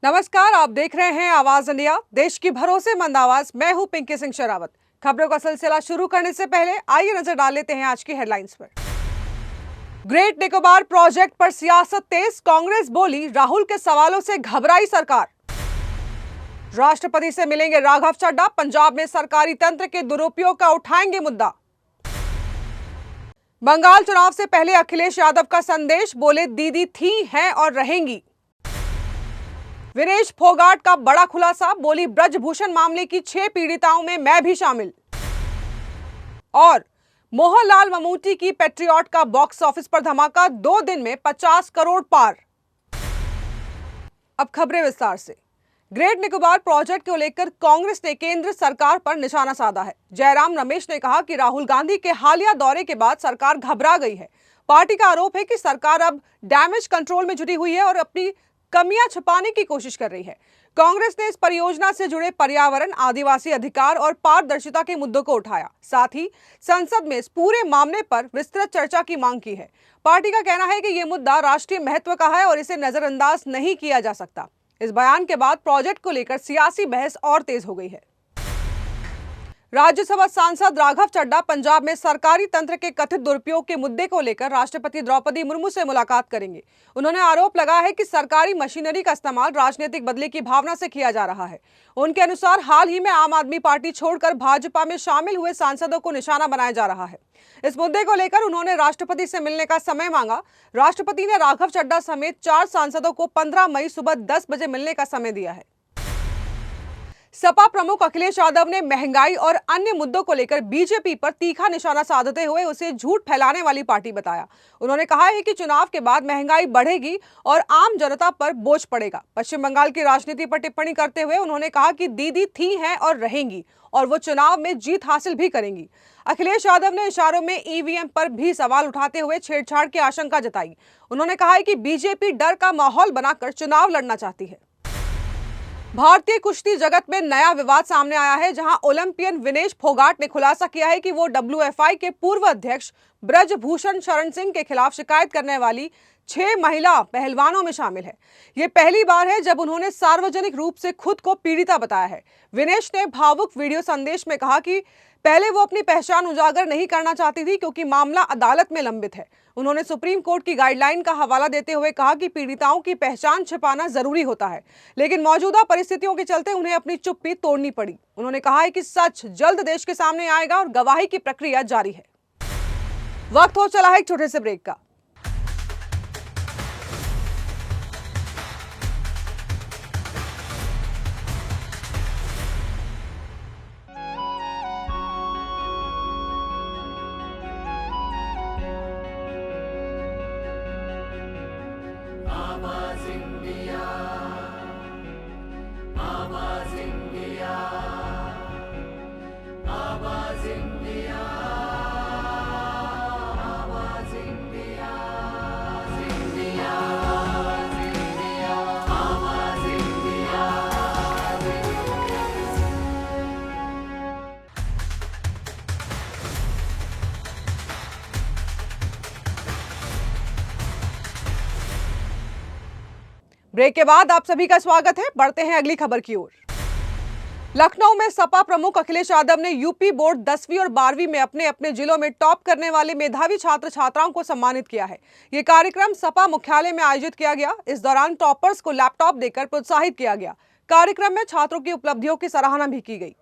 नमस्कार, आप देख रहे हैं आवाज इंडिया, देश की भरोसेमंद आवाज। मैं हूं पिंकी सिंह शेरावत। खबरों का सिलसिला शुरू करने से पहले आइए नजर डाल लेते हैं आज की हेडलाइंस पर। ग्रेट निकोबार प्रोजेक्ट पर सियासत तेज, कांग्रेस बोली राहुल के सवालों से घबराई सरकार। राष्ट्रपति से मिलेंगे राघव चड्ढा, पंजाब में सरकारी तंत्र के दुरुपयोग का उठाएंगे मुद्दा। बंगाल चुनाव से पहले अखिलेश यादव का संदेश, बोले दीदी थी, हैं और रहेंगी। विनेश फोगाट का बड़ा खुलासा, बोली ब्रजभूषण मामले की 6 पीड़िताओं में मैं भी शामिल। और मोहनलाल ममूटी की पैट्रियट का बॉक्स ऑफिस पर धमाका, 2 दिन में 50 करोड़ पार। अब खबरें विस्तार से। ग्रेट निकोबार प्रोजेक्ट को लेकर कांग्रेस ने केंद्र सरकार पर निशाना साधा है। जयराम रमेश ने कहा कि राहुल गांधी के हालिया दौरे के बाद सरकार घबरा गई है। पार्टी का आरोप है कि सरकार अब डैमेज कंट्रोल में जुटी हुई है और अपनी कमियां छुपाने की कोशिश कर रही है। कांग्रेस ने इस परियोजना से जुड़े पर्यावरण, आदिवासी अधिकार और पारदर्शिता के मुद्दों को उठाया। साथ ही संसद में इस पूरे मामले पर विस्तृत चर्चा की मांग की है। पार्टी का कहना है कि यह मुद्दा राष्ट्रीय महत्व का है और इसे नजरअंदाज नहीं किया जा सकता। इस बयान के बाद प्रोजेक्ट को लेकर सियासी बहस और तेज हो गई है। राज्यसभा सांसद राघव चड्ढा पंजाब में सरकारी तंत्र के कथित दुरुपयोग के मुद्दे को लेकर राष्ट्रपति द्रौपदी मुर्मू से मुलाकात करेंगे। उन्होंने आरोप लगाया है कि सरकारी मशीनरी का इस्तेमाल राजनीतिक बदले की भावना से किया जा रहा है। उनके अनुसार हाल ही में आम आदमी पार्टी छोड़कर भाजपा में शामिल हुए सांसदों को निशाना बनाया जा रहा है। इस मुद्दे को लेकर उन्होंने राष्ट्रपति से मिलने का समय मांगा। राष्ट्रपति ने राघव चड्ढा समेत 4 सांसदों को 15 मई सुबह 10 बजे मिलने का समय दिया है। सपा प्रमुख अखिलेश यादव ने महंगाई और अन्य मुद्दों को लेकर बीजेपी पर तीखा निशाना साधते हुए उसे झूठ फैलाने वाली पार्टी बताया। उन्होंने कहा है कि चुनाव के बाद महंगाई बढ़ेगी और आम जनता पर बोझ पड़ेगा। पश्चिम बंगाल की राजनीति पर टिप्पणी करते हुए उन्होंने कहा कि दीदी थी, हैं और रहेंगी और वो चुनाव में जीत हासिल भी करेंगी। अखिलेश यादव ने इशारों में ईवीएम पर भी सवाल उठाते हुए छेड़छाड़ की आशंका जताई। उन्होंने कहा है कि बीजेपी डर का माहौल बनाकर चुनाव लड़ना चाहती है। भारतीय कुश्ती जगत में नया विवाद सामने आया है, जहां ओलंपियन विनेश फोगाट ने खुलासा किया है कि वो डब्ल्यूएफआई के पूर्व अध्यक्ष ब्रजभूषण शरण सिंह के खिलाफ शिकायत करने वाली 6 महिला पहलवानों में शामिल है। ये पहली बार है जब उन्होंने सार्वजनिक रूप से खुद को पीड़िता बताया है। विनेश ने भावुक वीडियो संदेश में कहा कि पहले वो अपनी पहचान उजागर नहीं करना चाहती थी क्योंकि मामला अदालत में लंबित है। उन्होंने सुप्रीम कोर्ट की गाइडलाइन का हवाला देते हुए कहा कि पीड़िताओं की पहचान छिपाना जरूरी होता है, लेकिन मौजूदा परिस्थितियों के चलते उन्हें अपनी चुप्पी तोड़नी पड़ी। उन्होंने कहा है कि सच जल्द देश के सामने आएगा और गवाही की प्रक्रिया जारी है। वक्त हो चला है एक छोटे से ब्रेक का। ब्रेक के बाद आप सभी का स्वागत है। बढ़ते हैं अगली खबर की ओर। लखनऊ में सपा प्रमुख अखिलेश यादव ने यूपी बोर्ड 10वीं और 12वीं में अपने अपने जिलों में टॉप करने वाले मेधावी छात्र छात्राओं को सम्मानित किया है। ये कार्यक्रम सपा मुख्यालय में आयोजित किया गया। इस दौरान टॉपर्स को लैपटॉप देकर प्रोत्साहित किया गया। कार्यक्रम में छात्रों की उपलब्धियों की सराहना भी की गई।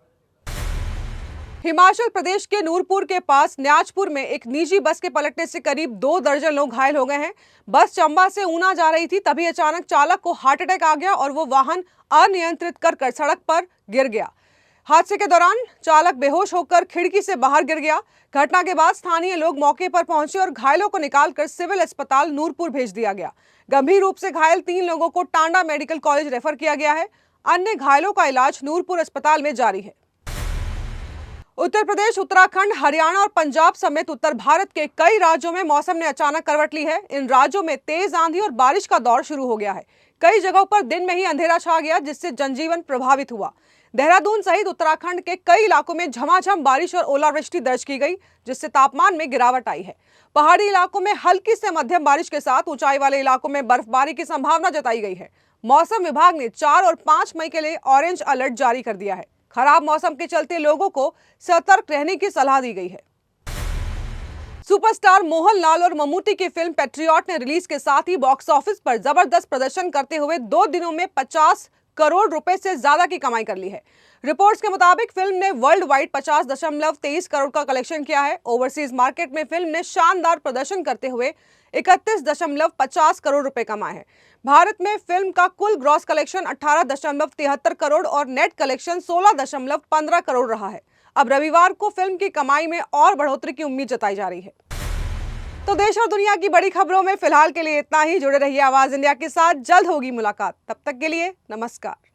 हिमाचल प्रदेश के नूरपुर के पास न्याजपुर में एक निजी बस के पलटने से करीब 2 दर्जन लोग घायल हो गए हैं। बस चंबा से ऊना जा रही थी, तभी अचानक चालक को हार्ट अटैक आ गया और वो वाहन अनियंत्रित कर सड़क पर गिर गया। हादसे के दौरान चालक बेहोश होकर खिड़की से बाहर गिर गया। घटना के बाद स्थानीय लोग मौके पर पहुंचे और घायलों को निकालकर सिविल अस्पताल नूरपुर भेज दिया गया। गंभीर रूप से घायल 3 लोगों को टांडा मेडिकल कॉलेज रेफर किया गया है। अन्य घायलों का इलाज नूरपुर अस्पताल में जारी है। उत्तर प्रदेश, उत्तराखंड, हरियाणा और पंजाब समेत उत्तर भारत के कई राज्यों में मौसम ने अचानक करवट ली है। इन राज्यों में तेज आंधी और बारिश का दौर शुरू हो गया है। कई जगहों पर दिन में ही अंधेरा छा गया, जिससे जनजीवन प्रभावित हुआ। देहरादून सहित उत्तराखंड के कई इलाकों में झमाझम बारिश और ओलावृष्टि दर्ज की गई, जिससे तापमान में गिरावट आई है। पहाड़ी इलाकों में हल्की से मध्यम बारिश के साथ ऊंचाई वाले इलाकों में बर्फबारी की संभावना जताई गई है। मौसम विभाग ने 4 और 5 मई के लिए ऑरेंज अलर्ट जारी कर दिया है। खराब मौसम के चलते लोगों को सतर्क रहने की सलाह दी गई है। सुपरस्टार मोहनलाल और ममूटी की फिल्म पैट्रियट ने रिलीज के साथ ही बॉक्स ऑफिस पर जबरदस्त प्रदर्शन करते हुए 2 दिनों में 50 करोड़ रुपए से ज्यादा की कमाई कर ली है। रिपोर्ट्स के मुताबिक फिल्म ने वर्ल्ड वाइड 50.23 करोड़ का कलेक्शन किया है। ओवरसीज मार्केट में फिल्म ने शानदार प्रदर्शन करते हुए 31.50 करोड़ रुपए कमाए हैं। भारत में फिल्म का कुल ग्रॉस कलेक्शन 18.73 करोड़ और नेट कलेक्शन 16.15 करोड़ रहा है। अब रविवार को फिल्म की कमाई में और बढ़ोतरी की उम्मीद जताई जा रही है। तो देश और दुनिया की बड़ी खबरों में फिलहाल के लिए इतना ही। जुड़े रहिए आवाज इंडिया के साथ, जल्द होगी मुलाकात। तब तक के लिए नमस्कार।